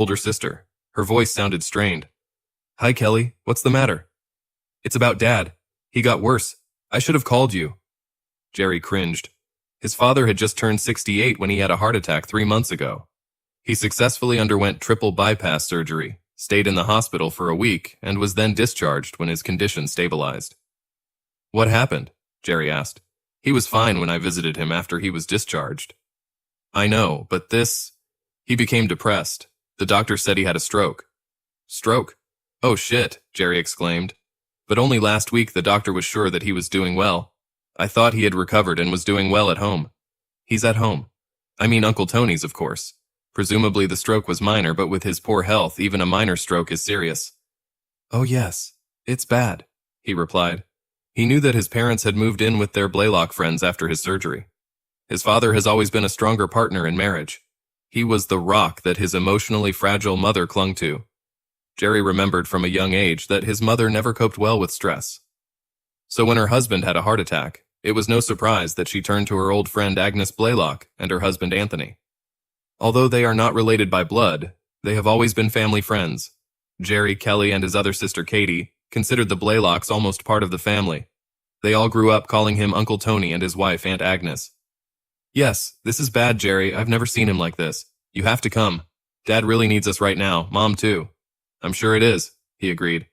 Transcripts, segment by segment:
older sister. Her voice sounded strained. "Hi, Kelly. What's the matter?" "It's about Dad. He got worse. I should have called you." Jerry cringed. His father had just turned 68 when he had a heart attack 3 months ago. He successfully underwent triple bypass surgery, stayed in the hospital for a week, and was then discharged when his condition stabilized. "What happened?" Jerry asked. "He was fine when I visited him after he was discharged." "I know, but this—" He became depressed. The doctor said he had a stroke. "Stroke? Oh shit," Jerry exclaimed. "But only last week the doctor was sure that he was doing well. I thought he had recovered and was doing well at home." "He's at home. I mean Uncle Tony's, of course. Presumably the stroke was minor, but with his poor health, even a minor stroke is serious." "Oh yes, it's bad," he replied. He knew that his parents had moved in with their Blaylock friends after his surgery. His father has always been a stronger partner in marriage. He was the rock that his emotionally fragile mother clung to. Jerry remembered from a young age that his mother never coped well with stress. So when her husband had a heart attack, it was no surprise that she turned to her old friend Agnes Blaylock and her husband Anthony. Although they are not related by blood, they have always been family friends. Jerry, Kelly, and his other sister Katie considered the Blaylocks almost part of the family. They all grew up calling him Uncle Tony and his wife Aunt Agnes. "Yes, this is bad, Jerry. I've never seen him like this. You have to come. Dad really needs us right now. Mom too." "I'm sure it is," he agreed.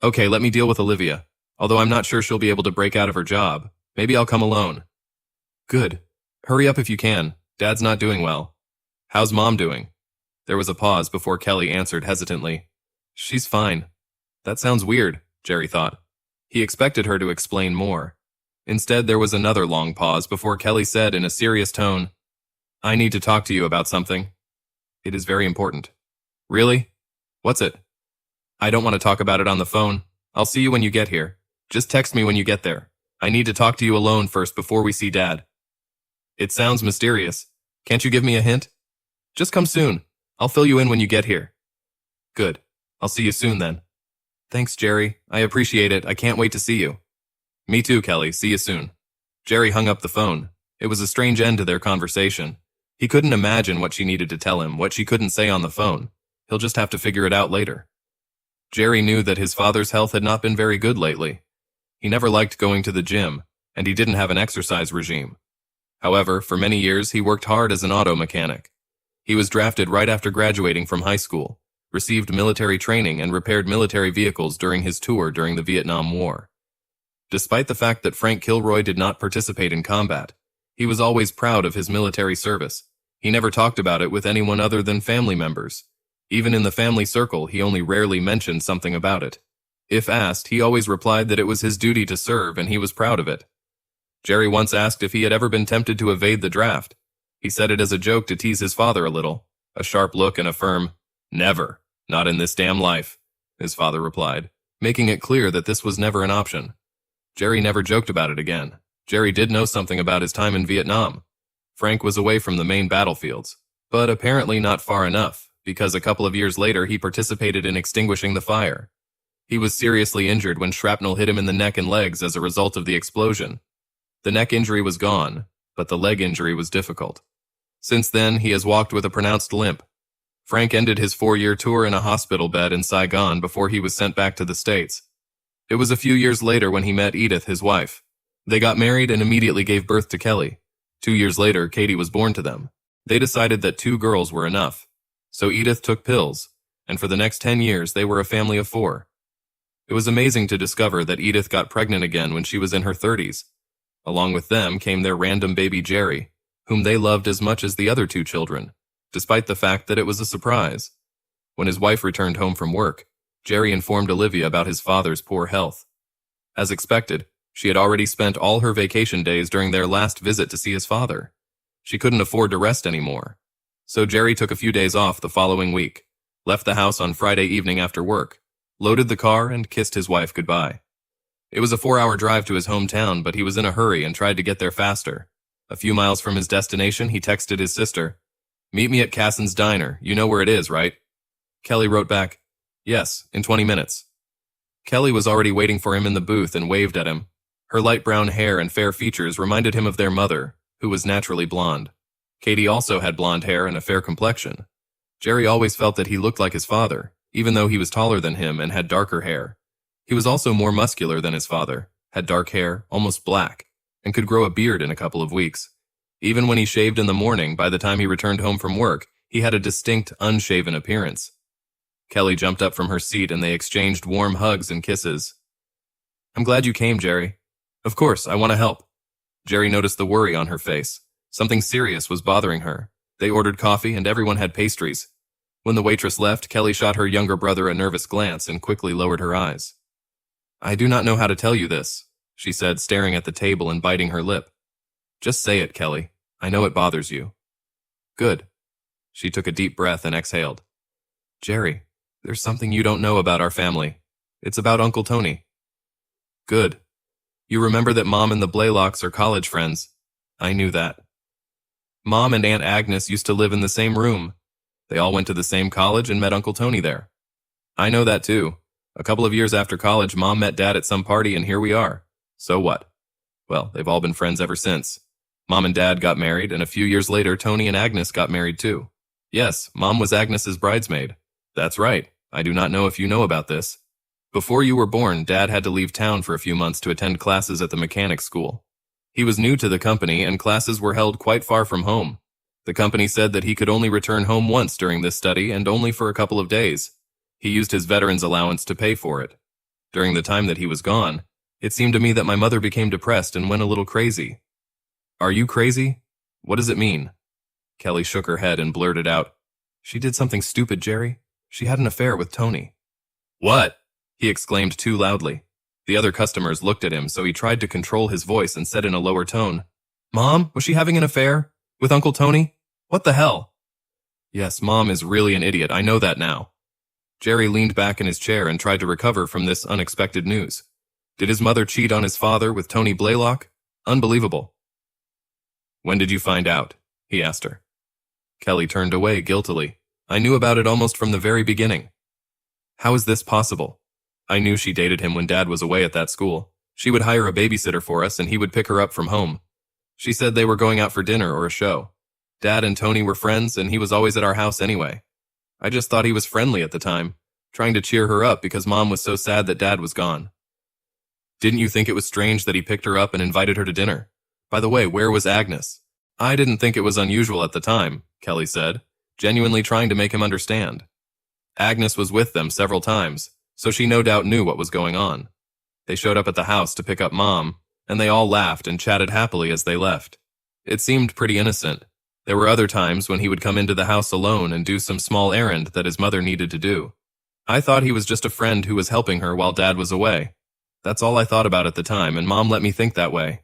"Okay, let me deal with Olivia. Although I'm not sure she'll be able to break out of her job. Maybe I'll come alone." "Good. Hurry up if you can. Dad's not doing well." "How's Mom doing?" There was a pause before Kelly answered hesitantly. "She's fine." That sounds weird, Jerry thought. He expected her to explain more. Instead, there was another long pause before Kelly said in a serious tone, "I need to talk to you about something. It is very important." "Really? What's it?" "I don't want to talk about it on the phone. I'll see you when you get here. Just text me when you get there. I need to talk to you alone first before we see Dad." "It sounds mysterious. Can't you give me a hint?" "Just come soon. I'll fill you in when you get here." "Good. I'll see you soon then." "Thanks, Jerry. I appreciate it. I can't wait to see you." "Me too, Kelly. See you soon." Jerry hung up the phone. It was a strange end to their conversation. He couldn't imagine what she needed to tell him, what she couldn't say on the phone. He'll just have to figure it out later. Jerry knew that his father's health had not been very good lately. He never liked going to the gym, and he didn't have an exercise regime. However, for many years he worked hard as an auto mechanic. He was drafted right after graduating from high school, received military training, and repaired military vehicles during his tour during the Vietnam War. Despite the fact that Frank Kilroy did not participate in combat, he was always proud of his military service. He never talked about it with anyone other than family members. Even in the family circle, he only rarely mentioned something about it. If asked, he always replied that it was his duty to serve and he was proud of it. Jerry once asked if he had ever been tempted to evade the draft. He said it as a joke to tease his father a little. A sharp look and a firm, "Never. Not in this damn life," his father replied, making it clear that this was never an option. Jerry never joked about it again. Jerry did know something about his time in Vietnam. Frank was away from the main battlefields, but apparently not far enough, because a couple of years later he participated in extinguishing the fire. He was seriously injured when shrapnel hit him in the neck and legs as a result of the explosion. The neck injury was gone, but the leg injury was difficult. Since then, he has walked with a pronounced limp. Frank ended his 4-year tour in a hospital bed in Saigon before he was sent back to the States. It was a few years later when he met Edith, his wife. They got married and immediately gave birth to Kelly. 2 years later, Katie was born to them. They decided that 2 girls were enough. So Edith took pills, and for the next 10 years they were a family of 4. It was amazing to discover that Edith got pregnant again when she was in her 30s. Along with them came their random baby Jerry, whom they loved as much as the other 2 children, despite the fact that it was a surprise. When his wife returned home from work, Jerry informed Olivia about his father's poor health. As expected, she had already spent all her vacation days during their last visit to see his father. She couldn't afford to rest anymore. So Jerry took a few days off the following week, left the house on Friday evening after work, loaded the car, and kissed his wife goodbye. It was a 4-hour drive to his hometown, but he was in a hurry and tried to get there faster. A few miles from his destination, he texted his sister, "Meet me at Casson's Diner. You know where it is, right?" Kelly wrote back, "Yes, in 20 minutes. Kelly was already waiting for him in the booth and waved at him. Her light brown hair and fair features reminded him of their mother, who was naturally blonde. Katie also had blonde hair and a fair complexion. Jerry always felt that he looked like his father, even though he was taller than him and had darker hair. He was also more muscular than his father, had dark hair, almost black, and could grow a beard in a couple of weeks. Even when he shaved in the morning, by the time he returned home from work, he had a distinct, unshaven appearance. Kelly jumped up from her seat and they exchanged warm hugs and kisses. "I'm glad you came, Jerry." "Of course, I want to help." Jerry noticed the worry on her face. Something serious was bothering her. They ordered coffee and everyone had pastries. When the waitress left, Kelly shot her younger brother a nervous glance and quickly lowered her eyes. "I do not know how to tell you this," she said, staring at the table and biting her lip. "Just say it, Kelly. I know it bothers you." "Good." She took a deep breath and exhaled. "Jerry, there's something you don't know about our family. It's about Uncle Tony." "Good. You remember that Mom and the Blaylocks are college friends." "I knew that." "Mom and Aunt Agnes used to live in the same room. They all went to the same college and met Uncle Tony there." "I know that too. A couple of years after college, Mom met Dad at some party and here we are. So what? Well, they've all been friends ever since. Mom and Dad got married, and a few years later, Tony and Agnes got married too. Yes, Mom was Agnes's bridesmaid." "That's right. I do not know if you know about this. Before you were born, Dad had to leave town for a few months to attend classes at the mechanics school. He was new to the company, and classes were held quite far from home. The company said that he could only return home once during this study, and only for a couple of days. He used his veteran's allowance to pay for it. During the time that he was gone, it seemed to me that my mother became depressed and went a little crazy." "Are you crazy? What does it mean?" Kelly shook her head and blurted out, "She did something stupid, Jerry. She had an affair with Tony." "What?" he exclaimed too loudly. The other customers looked at him, so he tried to control his voice and said in a lower tone, "Mom, was she having an affair? With Uncle Tony? What the hell?" "Yes, Mom is really an idiot, I know that now." Jerry leaned back in his chair and tried to recover from this unexpected news. Did his mother cheat on his father with Tony Blaylock? Unbelievable. "When did you find out?" he asked her. Kelly turned away guiltily. "I knew about it almost from the very beginning." "How is this possible?" "I knew she dated him when Dad was away at that school. She would hire a babysitter for us and he would pick her up from home. She said they were going out for dinner or a show. Dad and Tony were friends and he was always at our house anyway. I just thought he was friendly at the time, trying to cheer her up because Mom was so sad that Dad was gone." "Didn't you think it was strange that he picked her up and invited her to dinner? By the way, where was Agnes?" "I didn't think it was unusual at the time," Kelly said, genuinely trying to make him understand. "Agnes was with them several times, so she no doubt knew what was going on. They showed up at the house to pick up Mom, and they all laughed and chatted happily as they left. It seemed pretty innocent. There were other times when he would come into the house alone and do some small errand that his mother needed to do. I thought he was just a friend who was helping her while Dad was away. That's all I thought about at the time, and Mom let me think that way.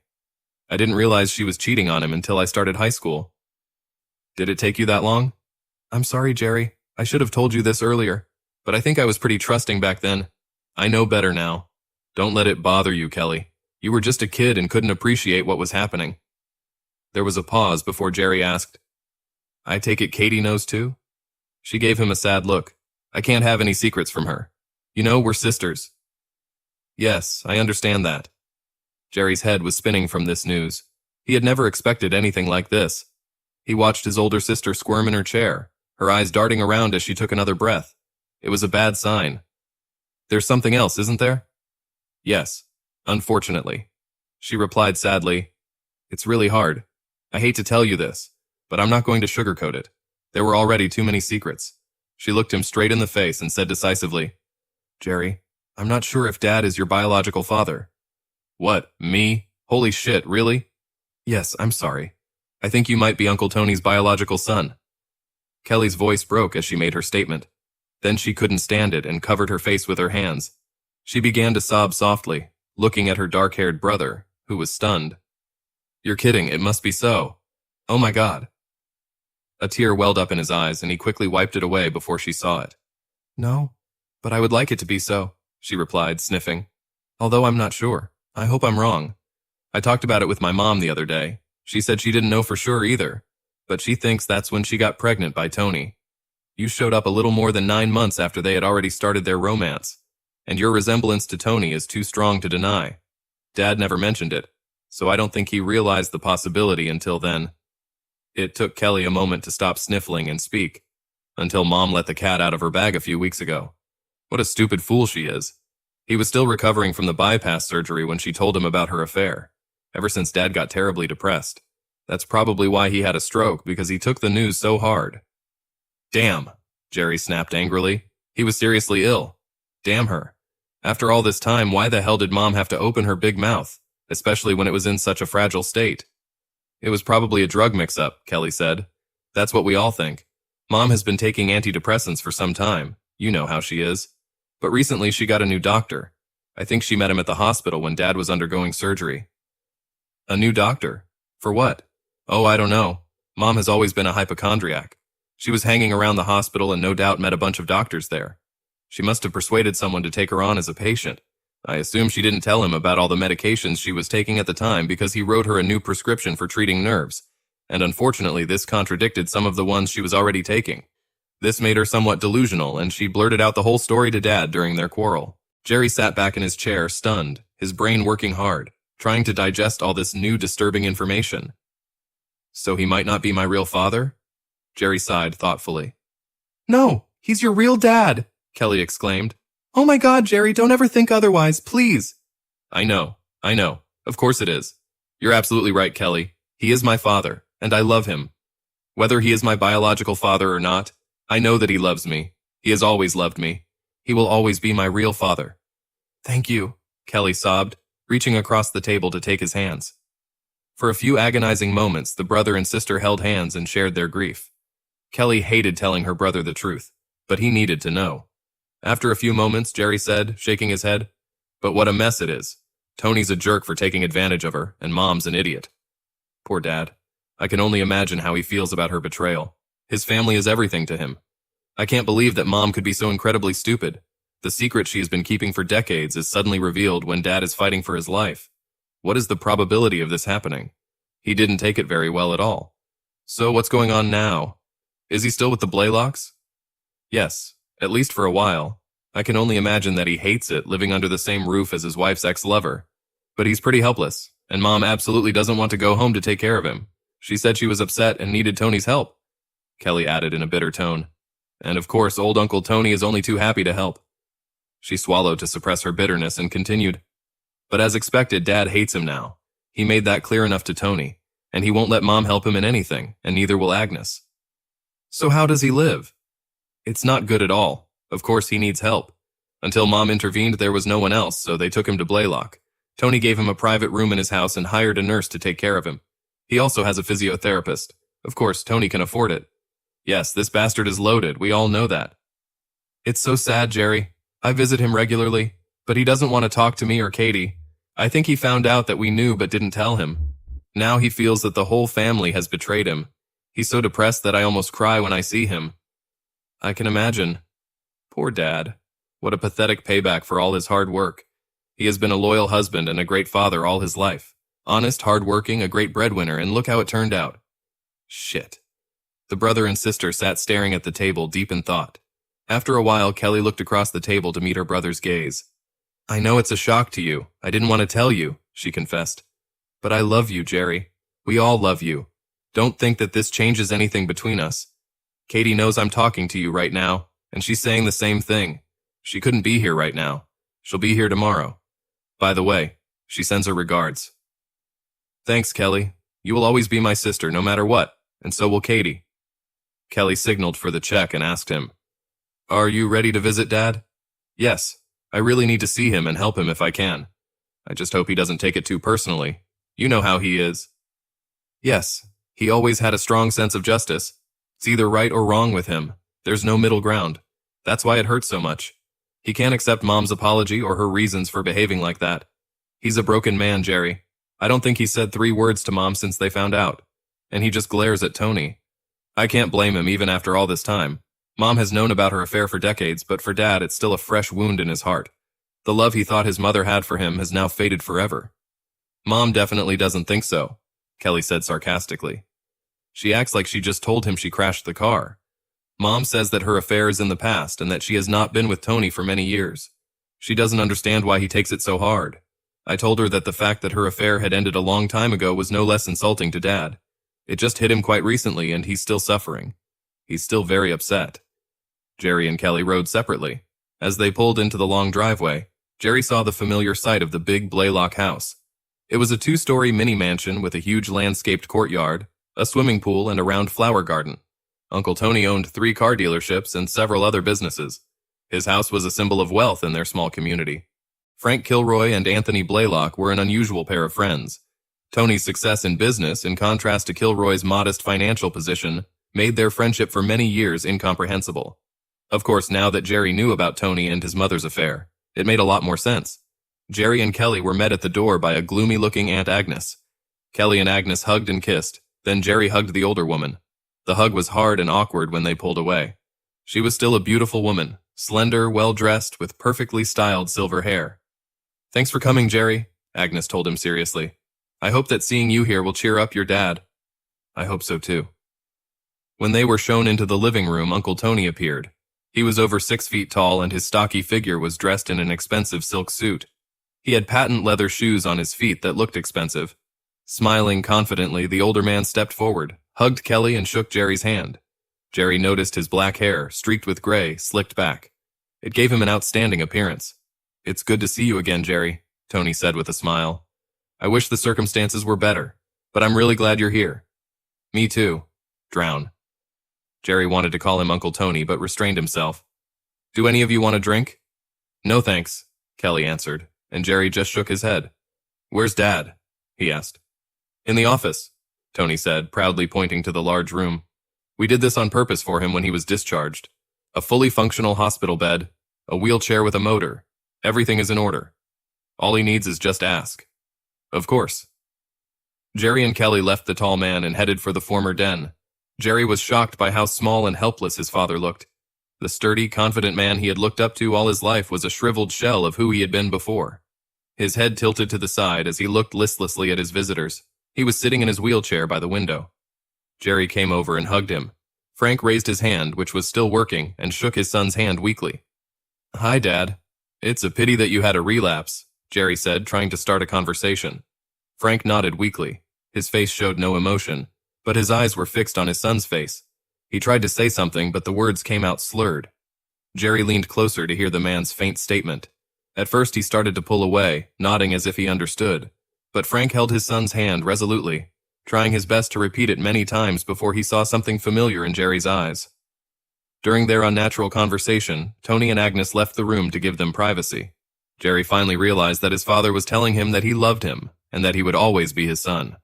I didn't realize she was cheating on him until I started high school." "Did it take you that long?" "I'm sorry, Jerry. I should have told you this earlier, but I think I was pretty trusting back then. I know better now. Don't let it bother you, Kelly. You were just a kid and couldn't appreciate what was happening." There was a pause before Jerry asked, "I take it Katie knows too?" She gave him a sad look. "I can't have any secrets from her. You know, we're sisters." "Yes, I understand that." Jerry's head was spinning from this news. He had never expected anything like this. He watched his older sister squirm in her chair, her eyes darting around as she took another breath. It was a bad sign. "There's something else, isn't there?" "Yes, unfortunately." She replied sadly, "It's really hard. I hate to tell you this, but I'm not going to sugarcoat it. There were already too many secrets." She looked him straight in the face and said decisively, "Jerry, I'm not sure if Dad is your biological father." "What, me? Holy shit, really?" "Yes, I'm sorry. I think you might be Uncle Tony's biological son." Kelly's voice broke as she made her statement. Then she couldn't stand it and covered her face with her hands. She began to sob softly, looking at her dark-haired brother, who was stunned. "You're kidding, it must be so. Oh my God." A tear welled up in his eyes and he quickly wiped it away before she saw it. "No, but I would like it to be so," she replied, sniffing. "Although I'm not sure. I hope I'm wrong. I talked about it with my mom the other day. She said she didn't know for sure either, but she thinks that's when she got pregnant by Tony. You showed up a little more than 9 months after they had already started their romance, and your resemblance to Tony is too strong to deny. Dad never mentioned it, so I don't think he realized the possibility until then." It took Kelly a moment to stop sniffling and speak. Until Mom let the cat out of her bag a few weeks ago. What a stupid fool she is. He was still recovering from the bypass surgery when she told him about her affair. Ever since Dad got terribly depressed. That's probably why he had a stroke, because he took the news so hard. Damn, Jerry snapped angrily. He was seriously ill. Damn her. After all this time, why the hell did Mom have to open her big mouth, especially when it was in such a fragile state? It was probably a drug mix-up, Kelly said. That's what we all think. Mom has been taking antidepressants for some time. You know how she is. But recently she got a new doctor. I think she met him at the hospital when Dad was undergoing surgery. A new doctor? For what? Oh, I don't know. Mom has always been a hypochondriac. She was hanging around the hospital and no doubt met a bunch of doctors there. She must have persuaded someone to take her on as a patient. I assume she didn't tell him about all the medications she was taking at the time because he wrote her a new prescription for treating nerves. And unfortunately, this contradicted some of the ones she was already taking. This made her somewhat delusional, and she blurted out the whole story to Dad during their quarrel. Jerry sat back in his chair, stunned, his brain working hard, trying to digest all this new disturbing information. So he might not be my real father? Jerry sighed thoughtfully. No, he's your real dad, Kelly exclaimed. Oh my God, Jerry, don't ever think otherwise, please. I know. Of course it is. You're absolutely right, Kelly. He is my father, and I love him. Whether he is my biological father or not, I know that he loves me. He has always loved me. He will always be my real father. Thank you, Kelly sobbed, reaching across the table to take his hands. For a few agonizing moments, the brother and sister held hands and shared their grief. Kelly hated telling her brother the truth, but he needed to know. After a few moments, Jerry said, shaking his head, But what a mess it is. Tony's a jerk for taking advantage of her, and Mom's an idiot. Poor Dad. I can only imagine how he feels about her betrayal. His family is everything to him. I can't believe that Mom could be so incredibly stupid. The secret she has been keeping for decades is suddenly revealed when Dad is fighting for his life. What is the probability of this happening? He didn't take it very well at all. So what's going on now? Is he still with the Blaylocks? Yes, at least for a while. I can only imagine that he hates it, living under the same roof as his wife's ex-lover. But he's pretty helpless, and Mom absolutely doesn't want to go home to take care of him. She said she was upset and needed Tony's help, Kelly added in a bitter tone. And of course, old Uncle Tony is only too happy to help. She swallowed to suppress her bitterness and continued. But as expected, Dad hates him now. He made that clear enough to Tony, and he won't let Mom help him in anything, and neither will Agnes. So how does he live? It's not good at all. Of course he needs help. Until Mom intervened, there was no one else, so they took him to Blaylock. Tony gave him a private room in his house and hired a nurse to take care of him. He also has a physiotherapist. Of course, Tony can afford it. Yes, this bastard is loaded, we all know that. It's so sad, Jerry. I visit him regularly, but he doesn't want to talk to me or Katie. I think he found out that we knew but didn't tell him. Now he feels that the whole family has betrayed him. He's so depressed that I almost cry when I see him. I can imagine. Poor Dad. What a pathetic payback for all his hard work. He has been a loyal husband and a great father all his life. Honest, hard-working, a great breadwinner, and look how it turned out. Shit. The brother and sister sat staring at the table, deep in thought. After a while, Kelly looked across the table to meet her brother's gaze. I know it's a shock to you. I didn't want to tell you, she confessed. But I love you, Jerry. We all love you. Don't think that this changes anything between us. Katie knows I'm talking to you right now, and she's saying the same thing. She couldn't be here right now. She'll be here tomorrow. By the way, she sends her regards. Thanks, Kelly. You will always be my sister, no matter what, and so will Katie. Kelly signaled for the check and asked him, Are you ready to visit Dad? Yes. I really need to see him and help him if I can. I just hope he doesn't take it too personally. You know how he is. Yes, he always had a strong sense of justice. It's either right or wrong with him. There's no middle ground. That's why it hurts so much. He can't accept Mom's apology or her reasons for behaving like that. He's a broken man, Jerry. I don't think he said 3 words to Mom since they found out. And he just glares at Tony. I can't blame him even after all this time. Mom has known about her affair for decades, but for Dad, it's still a fresh wound in his heart. The love he thought his mother had for him has now faded forever. Mom definitely doesn't think so, Kelly said sarcastically. She acts like she just told him she crashed the car. Mom says that her affair is in the past and that she has not been with Tony for many years. She doesn't understand why he takes it so hard. I told her that the fact that her affair had ended a long time ago was no less insulting to Dad. It just hit him quite recently and he's still suffering. He's still very upset. Jerry and Kelly rode separately. As they pulled into the long driveway, Jerry saw the familiar sight of the big Blaylock house. It was a 2-story mini-mansion with a huge landscaped courtyard, a swimming pool, and a round flower garden. Uncle Tony owned 3 car dealerships and several other businesses. His house was a symbol of wealth in their small community. Frank Kilroy and Anthony Blaylock were an unusual pair of friends. Tony's success in business, in contrast to Kilroy's modest financial position, made their friendship for many years incomprehensible. Of course, now that Jerry knew about Tony and his mother's affair, it made a lot more sense. Jerry and Kelly were met at the door by a gloomy-looking Aunt Agnes. Kelly and Agnes hugged and kissed, then Jerry hugged the older woman. The hug was hard and awkward when they pulled away. She was still a beautiful woman, slender, well-dressed, with perfectly styled silver hair. "Thanks for coming, Jerry," Agnes told him seriously. "I hope that seeing you here will cheer up your dad." "I hope so too." When they were shown into the living room, Uncle Tony appeared. He was over 6 feet tall and his stocky figure was dressed in an expensive silk suit. He had patent leather shoes on his feet that looked expensive. Smiling confidently, the older man stepped forward, hugged Kelly, and shook Jerry's hand. Jerry noticed his black hair, streaked with gray, slicked back. It gave him an outstanding appearance. "It's good to see you again, Jerry," Tony said with a smile. "I wish the circumstances were better, but I'm really glad you're here." "Me too." Drown. Jerry wanted to call him Uncle Tony, but restrained himself. "Do any of you want a drink?" "No thanks," Kelly answered, and Jerry just shook his head. "Where's Dad?" he asked. "In the office," Tony said, proudly pointing to the large room. "We did this on purpose for him when he was discharged. A fully functional hospital bed, a wheelchair with a motor. Everything is in order. All he needs is just ask." "Of course." Jerry and Kelly left the tall man and headed for the former den. Jerry was shocked by how small and helpless his father looked. The sturdy, confident man he had looked up to all his life was a shriveled shell of who he had been before. His head tilted to the side as he looked listlessly at his visitors. He was sitting in his wheelchair by the window. Jerry came over and hugged him. Frank raised his hand, which was still working, and shook his son's hand weakly. "Hi, Dad. It's a pity that you had a relapse," Jerry said, trying to start a conversation. Frank nodded weakly. His face showed no emotion, but his eyes were fixed on his son's face. He tried to say something, but the words came out slurred. Jerry leaned closer to hear the man's faint statement. At first he started to pull away, nodding as if he understood. But Frank held his son's hand resolutely, trying his best to repeat it many times before he saw something familiar in Jerry's eyes. During their unnatural conversation, Tony and Agnes left the room to give them privacy. Jerry finally realized that his father was telling him that he loved him, and that he would always be his son.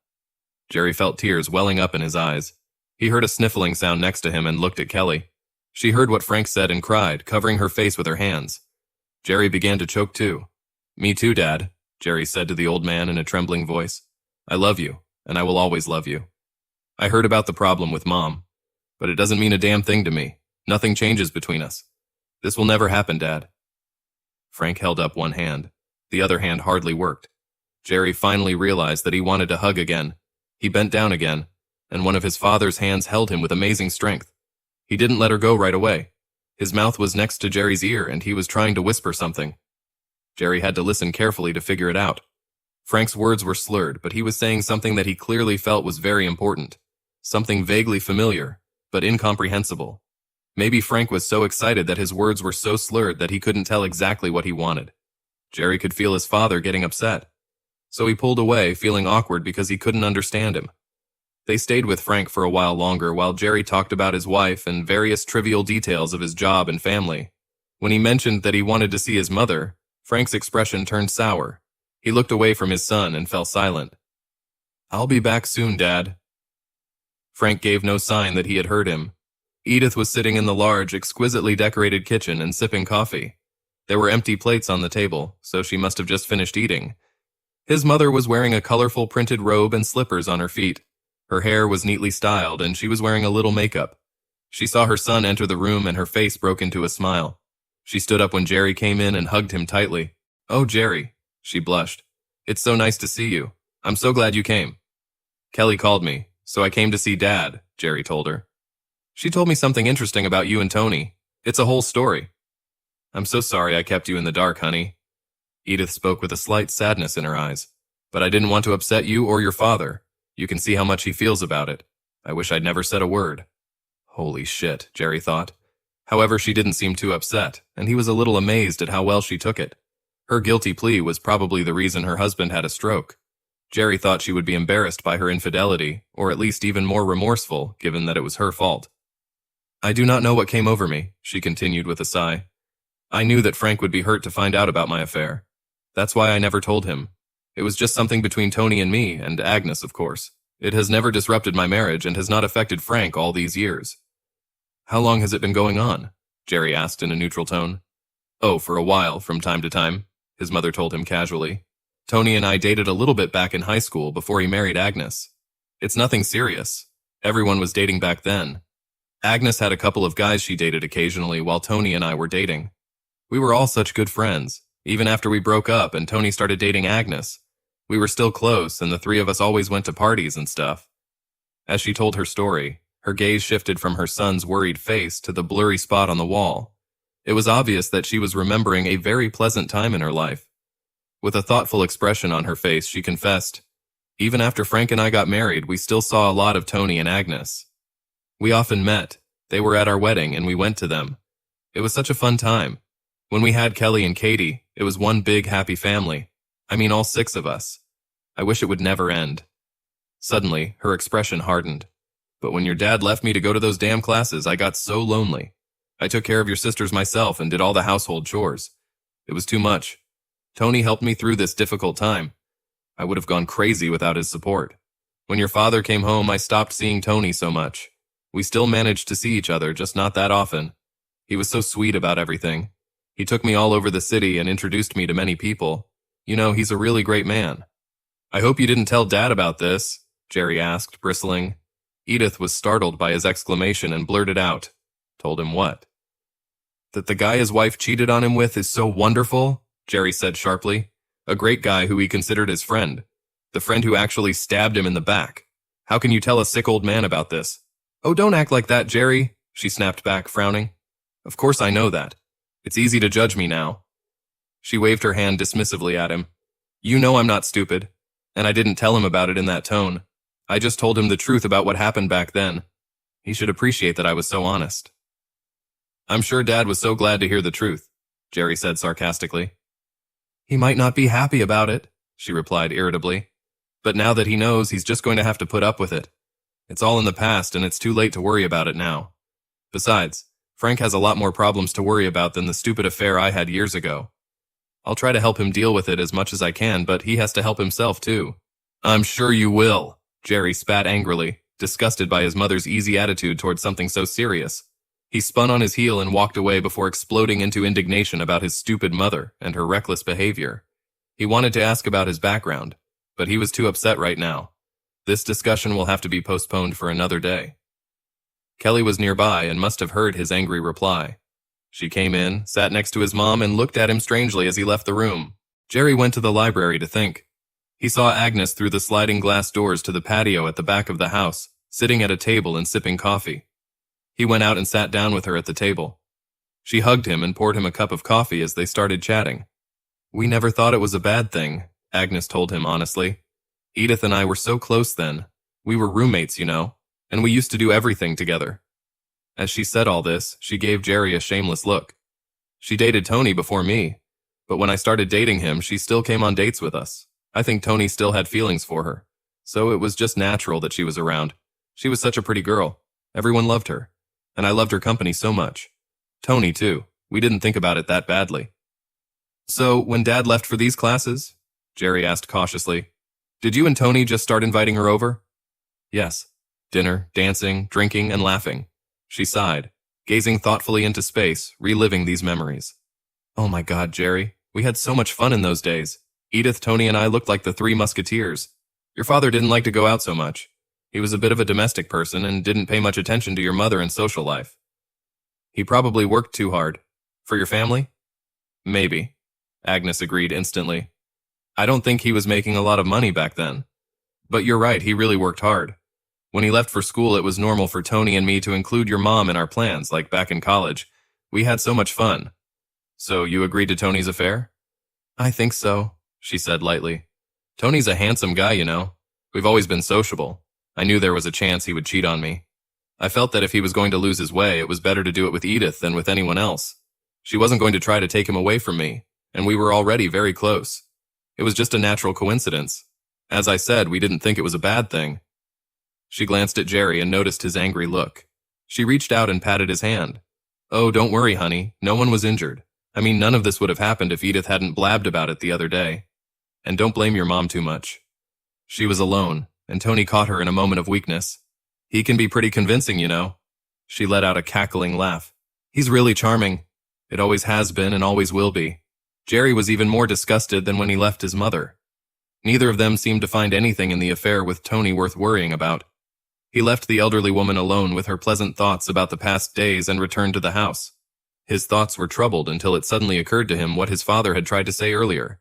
Jerry felt tears welling up in his eyes. He heard a sniffling sound next to him and looked at Kelly. She heard what Frank said and cried, covering her face with her hands. Jerry began to choke too. "Me too, Dad," Jerry said to the old man in a trembling voice. "I love you, and I will always love you. I heard about the problem with Mom, but it doesn't mean a damn thing to me. Nothing changes between us. This will never happen, Dad." Frank held up one hand. The other hand hardly worked. Jerry finally realized that he wanted to hug again. He bent down again, and one of his father's hands held him with amazing strength. He didn't let her go right away. His mouth was next to Jerry's ear, and he was trying to whisper something. Jerry had to listen carefully to figure it out. Frank's words were slurred, but he was saying something that he clearly felt was very important. Something vaguely familiar, but incomprehensible. Maybe Frank was so excited that his words were so slurred that he couldn't tell exactly what he wanted. Jerry could feel his father getting upset. So he pulled away, feeling awkward because he couldn't understand him. They stayed with Frank for a while longer while Jerry talked about his wife and various trivial details of his job and family. When he mentioned that he wanted to see his mother, Frank's expression turned sour. He looked away from his son and fell silent. "I'll be back soon, Dad." Frank gave no sign that he had heard him. Edith was sitting in the large, exquisitely decorated kitchen and sipping coffee. There were empty plates on the table, so she must have just finished eating. His mother was wearing a colorful printed robe and slippers on her feet. Her hair was neatly styled, and she was wearing a little makeup. She saw her son enter the room, and her face broke into a smile. She stood up when Jerry came in and hugged him tightly. "Oh, Jerry," she blushed. "It's so nice to see you. I'm so glad you came." "Kelly called me, so I came to see Dad," Jerry told her. "She told me something interesting about you and Tony. It's a whole story." "I'm so sorry I kept you in the dark, honey." Edith spoke with a slight sadness in her eyes. "But I didn't want to upset you or your father. You can see how much he feels about it. I wish I'd never said a word." Holy shit, Jerry thought. However, she didn't seem too upset, and he was a little amazed at how well she took it. Her guilty plea was probably the reason her husband had a stroke. Jerry thought she would be embarrassed by her infidelity, or at least even more remorseful, given that it was her fault. I do not know what came over me, she continued with a sigh. I knew that Frank would be hurt to find out about my affair. That's why I never told him. It was just something between Tony and me, and Agnes, of course. It has never disrupted my marriage and has not affected Frank all these years. How long has it been going on? Jerry asked in a neutral tone. Oh, for a while, from time to time, his mother told him casually. Tony and I dated a little bit back in high school before he married Agnes. It's nothing serious. Everyone was dating back then. Agnes had a couple of guys she dated occasionally while Tony and I were dating. We were all such good friends. Even after we broke up and Tony started dating Agnes, we were still close and the three of us always went to parties and stuff. As she told her story, her gaze shifted from her son's worried face to the blurry spot on the wall. It was obvious that she was remembering a very pleasant time in her life. With a thoughtful expression on her face, she confessed, even after Frank and I got married, we still saw a lot of Tony and Agnes. We often met. They were at our wedding and we went to them. It was such a fun time. When we had Kelly and Katie, it was one big happy family. I mean all 6 of us. I wish it would never end. Suddenly, her expression hardened. But when your dad left me to go to those damn classes, I got so lonely. I took care of your sisters myself and did all the household chores. It was too much. Tony helped me through this difficult time. I would have gone crazy without his support. When your father came home, I stopped seeing Tony so much. We still managed to see each other, just not that often. He was so sweet about everything. He took me all over the city and introduced me to many people. You know, he's a really great man. I hope you didn't tell Dad about this, Jerry asked, bristling. Edith was startled by his exclamation and blurted out. Told him what? That the guy his wife cheated on him with is so wonderful, Jerry said sharply. A great guy who he considered his friend. The friend who actually stabbed him in the back. How can you tell a sick old man about this? Oh, don't act like that, Jerry, she snapped back, frowning. Of course I know that. It's easy to judge me now. She waved her hand dismissively at him. You know I'm not stupid. And I didn't tell him about it in that tone. I just told him the truth about what happened back then. He should appreciate that I was so honest. I'm sure Dad was so glad to hear the truth, Jerry said sarcastically. He might not be happy about it, she replied irritably. But now that he knows, he's just going to have to put up with it. It's all in the past and it's too late to worry about it now. Besides, Frank has a lot more problems to worry about than the stupid affair I had years ago. I'll try to help him deal with it as much as I can, but he has to help himself too. I'm sure you will, Jerry spat angrily, disgusted by his mother's easy attitude towards something so serious. He spun on his heel and walked away before exploding into indignation about his stupid mother and her reckless behavior. He wanted to ask about his background, but he was too upset right now. This discussion will have to be postponed for another day. Kelly was nearby and must have heard his angry reply. She came in, sat next to his mom, and looked at him strangely as he left the room. Jerry went to the library to think. He saw Agnes through the sliding glass doors to the patio at the back of the house, sitting at a table and sipping coffee. He went out and sat down with her at the table. She hugged him and poured him a cup of coffee as they started chatting. We never thought it was a bad thing, Agnes told him honestly. Edith and I were so close then. We were roommates, you know, and we used to do everything together. As she said all this, she gave Jerry a shameless look. She dated Tony before me, but when I started dating him, she still came on dates with us. I think Tony still had feelings for her, so it was just natural that she was around. She was such a pretty girl. Everyone loved her, and I loved her company so much. Tony, too. We didn't think about it that badly. So, when Dad left for these classes? Jerry asked cautiously. Did you and Tony just start inviting her over? Yes. Dinner, dancing, drinking, and laughing. She sighed, gazing thoughtfully into space, reliving these memories. Oh my God, Jerry. We had so much fun in those days. Edith, Tony, and I looked like the 3 musketeers. Your father didn't like to go out so much. He was a bit of a domestic person and didn't pay much attention to your mother and social life. He probably worked too hard. For your family? Maybe. Agnes agreed instantly. I don't think he was making a lot of money back then. But you're right, he really worked hard. When he left for school, it was normal for Tony and me to include your mom in our plans, like back in college. We had so much fun. So you agreed to Tony's affair? I think so, she said lightly. Tony's a handsome guy, you know. We've always been sociable. I knew there was a chance he would cheat on me. I felt that if he was going to lose his way, it was better to do it with Edith than with anyone else. She wasn't going to try to take him away from me, and we were already very close. It was just a natural coincidence. As I said, we didn't think it was a bad thing. She glanced at Jerry and noticed his angry look. She reached out and patted his hand. Oh, don't worry, honey. No one was injured. I mean, none of this would have happened if Edith hadn't blabbed about it the other day. And don't blame your mom too much. She was alone, and Tony caught her in a moment of weakness. He can be pretty convincing, you know. She let out a cackling laugh. He's really charming. It always has been and always will be. Jerry was even more disgusted than when he left his mother. Neither of them seemed to find anything in the affair with Tony worth worrying about. He left the elderly woman alone with her pleasant thoughts about the past days and returned to the house. His thoughts were troubled until it suddenly occurred to him what his father had tried to say earlier.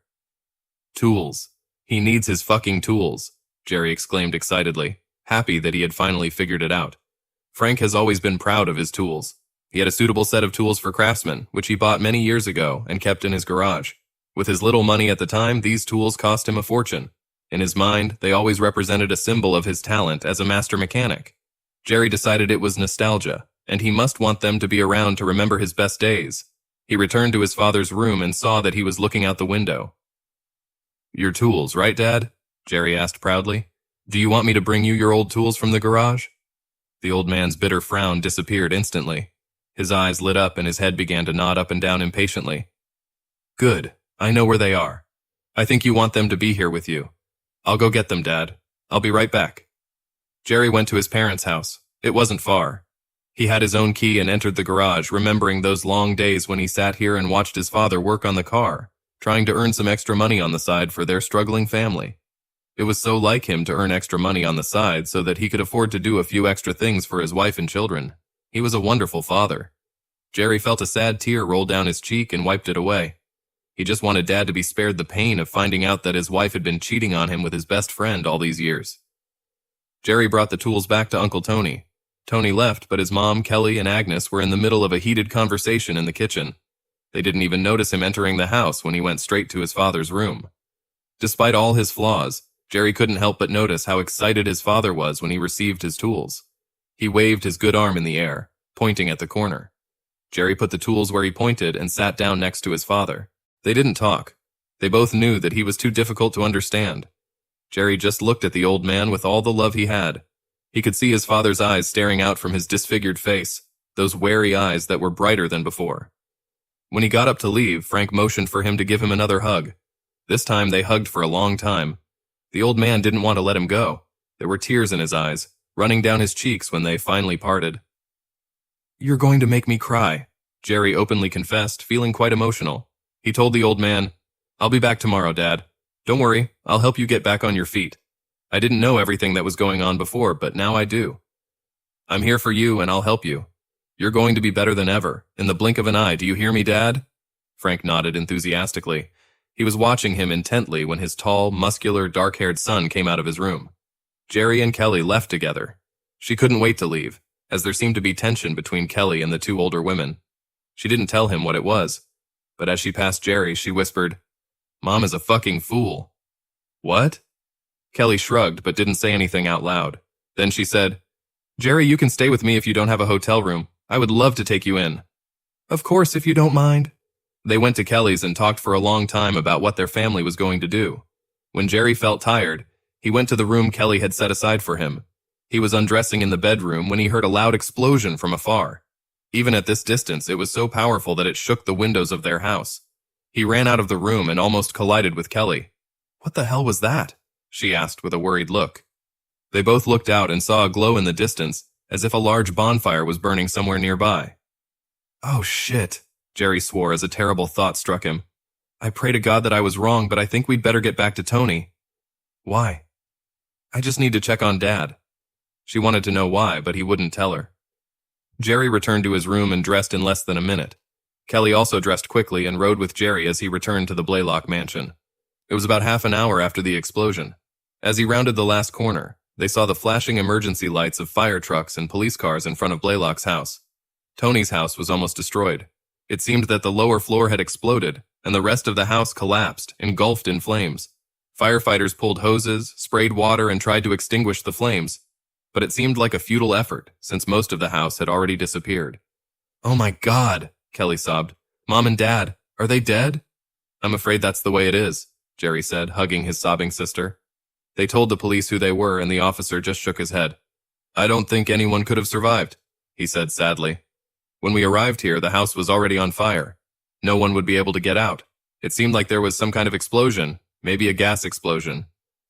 Tools. He needs his fucking tools, Jerry exclaimed excitedly, happy that he had finally figured it out. Frank has always been proud of his tools. He had a suitable set of tools for craftsmen, which he bought many years ago and kept in his garage. With his little money at the time, these tools cost him a fortune. In his mind, they always represented a symbol of his talent as a master mechanic. Jerry decided it was nostalgia, and he must want them to be around to remember his best days. He returned to his father's room and saw that he was looking out the window. Your tools, right, Dad? Jerry asked proudly. Do you want me to bring you your old tools from the garage? The old man's bitter frown disappeared instantly. His eyes lit up and his head began to nod up and down impatiently. Good. I know where they are. I think you want them to be here with you. I'll go get them, Dad. I'll be right back. Jerry went to his parents' house. It wasn't far. He had his own key and entered the garage, remembering those long days when he sat here and watched his father work on the car, trying to earn some extra money on the side for their struggling family. It was so like him to earn extra money on the side so that he could afford to do a few extra things for his wife and children. He was a wonderful father. Jerry felt a sad tear roll down his cheek and wiped it away. He just wanted Dad to be spared the pain of finding out that his wife had been cheating on him with his best friend all these years. Jerry brought the tools back to Uncle Tony. Tony left, but his mom, Kelly, and Agnes were in the middle of a heated conversation in the kitchen. They didn't even notice him entering the house when he went straight to his father's room. Despite all his flaws, Jerry couldn't help but notice how excited his father was when he received his tools. He waved his good arm in the air, pointing at the corner. Jerry put the tools where he pointed and sat down next to his father. They didn't talk. They both knew that he was too difficult to understand. Jerry just looked at the old man with all the love he had. He could see his father's eyes staring out from his disfigured face, those wary eyes that were brighter than before. When he got up to leave, Frank motioned for him to give him another hug. This time they hugged for a long time. The old man didn't want to let him go. There were tears in his eyes, running down his cheeks when they finally parted. You're going to make me cry, Jerry openly confessed, feeling quite emotional. He told the old man, I'll be back tomorrow, Dad. Don't worry, I'll help you get back on your feet. I didn't know everything that was going on before, but now I do. I'm here for you and I'll help you. You're going to be better than ever, in the blink of an eye, do you hear me, Dad? Frank nodded enthusiastically. He was watching him intently when his tall, muscular, dark-haired son came out of his room. Jerry and Kelly left together. She couldn't wait to leave, as there seemed to be tension between Kelly and the two older women. She didn't tell him what it was, but as she passed Jerry, she whispered, Mom is a fucking fool. What? Kelly shrugged but didn't say anything out loud. Then she said, Jerry, you can stay with me if you don't have a hotel room. I would love to take you in. Of course, if you don't mind. They went to Kelly's and talked for a long time about what their family was going to do. When Jerry felt tired, he went to the room Kelly had set aside for him. He was undressing in the bedroom when he heard a loud explosion from afar. Even at this distance, it was so powerful that it shook the windows of their house. He ran out of the room and almost collided with Kelly. What the hell was that? She asked with a worried look. They both looked out and saw a glow in the distance, as if a large bonfire was burning somewhere nearby. Oh shit, Jerry swore as a terrible thought struck him. I pray to God that I was wrong, but I think we'd better get back to Tony. Why? I just need to check on Dad. She wanted to know why, but he wouldn't tell her. Jerry returned to his room and dressed in less than a minute. Kelly also dressed quickly and rode with Jerry as he returned to the Blaylock mansion. It was about half an hour after the explosion. As he rounded the last corner, they saw the flashing emergency lights of fire trucks and police cars in front of Blaylock's house. Tony's house was almost destroyed. It seemed that the lower floor had exploded, and the rest of the house collapsed, engulfed in flames. Firefighters pulled hoses, sprayed water, and tried to extinguish the flames. but it seemed like a futile effort since most of the house had already disappeared. "Oh my God," Kelly sobbed. "Mom and Dad, are they dead?" "I'm afraid that's the way it is," Jerry said, hugging his sobbing sister. They told the police who they were, and the officer just shook his head. "I don't think anyone could have survived," he said sadly. "When we arrived here, the house was already on fire. No one would be able to get out. It seemed like there was some kind of explosion, maybe a gas explosion.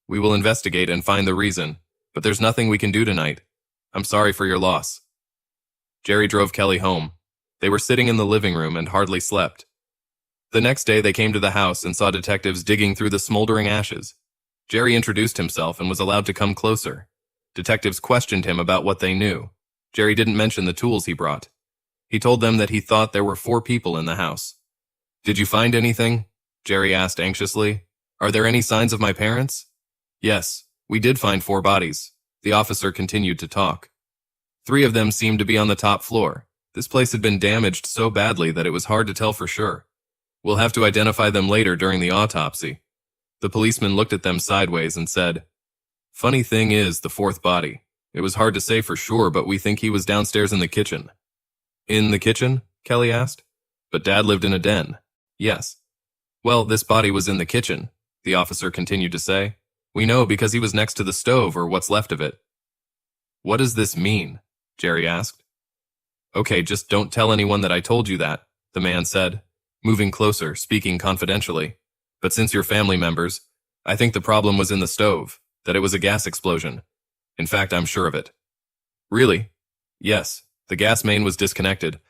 We will investigate and find the reason, but there's nothing we can do tonight. I'm sorry for your loss." Jerry drove Kelly home. They were sitting in the living room and hardly slept. The next day they came to the house and saw detectives digging through the smoldering ashes. Jerry introduced himself and was allowed to come closer. Detectives questioned him about what they knew. Jerry didn't mention the tools he brought. He told them that he thought there were 4 people in the house. "Did you find anything?" Jerry asked anxiously. "Are there any signs of my parents?" "Yes, we did find 4 bodies." The officer continued to talk. 3 of them seemed to be on the top floor. This place had been damaged so badly that it was hard to tell for sure. "We'll have to identify them later during the autopsy." The policeman looked at them sideways and said, "Funny thing is, the 4th body. It was hard to say for sure, but we think he was downstairs in the kitchen." "In the kitchen?" Kelly asked. "But Dad lived in a den." "Yes." "Well, this body was in the kitchen," the officer continued to say. "We know because he was next to the stove, or what's left of it." "What does this mean?" Jerry asked. "Okay, just don't tell anyone that I told you that," the man said, moving closer, speaking confidentially. "But since you're family members, I think the problem was in the stove, that it was a gas explosion. In fact, I'm sure of it." "Really?" "Yes, the gas main was disconnected.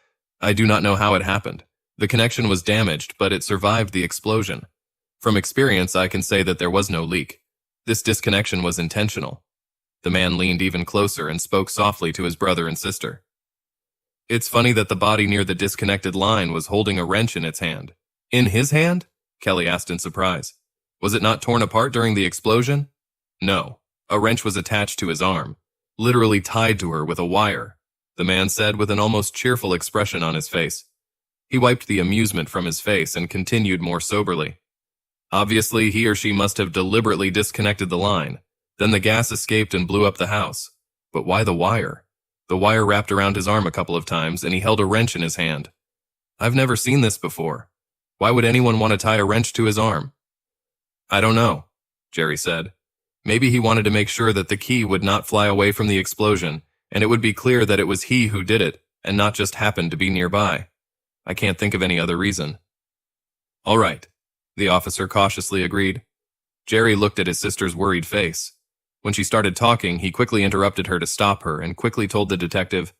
I do not know how it happened. The connection was damaged, but it survived the explosion. From experience, I can say that there was no leak. This disconnection was intentional." The man leaned even closer and spoke softly to his brother and sister. "It's funny that the body near the disconnected line was holding a wrench in its hand." "In his hand?" Kelly asked in surprise. "Was it not torn apart during the explosion?" "No. A wrench was attached to his arm, literally tied to her with a wire," the man said with an almost cheerful expression on his face. He wiped the amusement from his face and continued more soberly. "Obviously, he or she must have deliberately disconnected the line. Then the gas escaped and blew up the house. But why the wire? The wire wrapped around his arm a couple of times, and he held a wrench in his hand. I've never seen this before. Why would anyone want to tie a wrench to his arm?" "I don't know," Jerry said. "Maybe he wanted to make sure that the key would not fly away from the explosion, and it would be clear that it was he who did it, and not just happened to be nearby. I can't think of any other reason." "All right," the officer cautiously agreed. Jerry looked at his sister's worried face. When she started talking, he quickly interrupted her to stop her and quickly told the detective,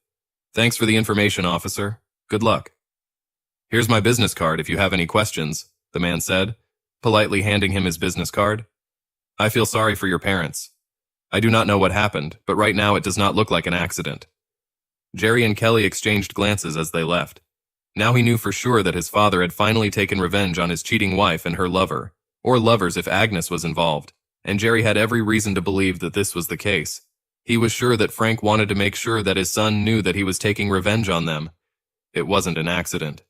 "Thanks for the information, officer. Good luck." "Here's my business card if you have any questions," the man said, politely handing him his business card. "I feel sorry for your parents. I do not know what happened, but right now it does not look like an accident." Jerry and Kelly exchanged glances as they left. Now he knew for sure that his father had finally taken revenge on his cheating wife and her lover, or lovers if Agnes was involved, and Jerry had every reason to believe that this was the case. He was sure that Frank wanted to make sure that his son knew that he was taking revenge on them. It wasn't an accident.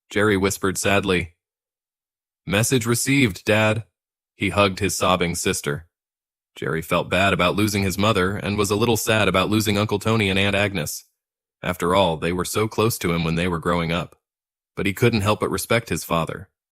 Jerry whispered sadly, "Message received, Dad." He hugged his sobbing sister. Jerry felt bad about losing his mother and was a little sad about losing Uncle Tony and Aunt Agnes. After all, they were so close to him when they were growing up. But he couldn't help but respect his father.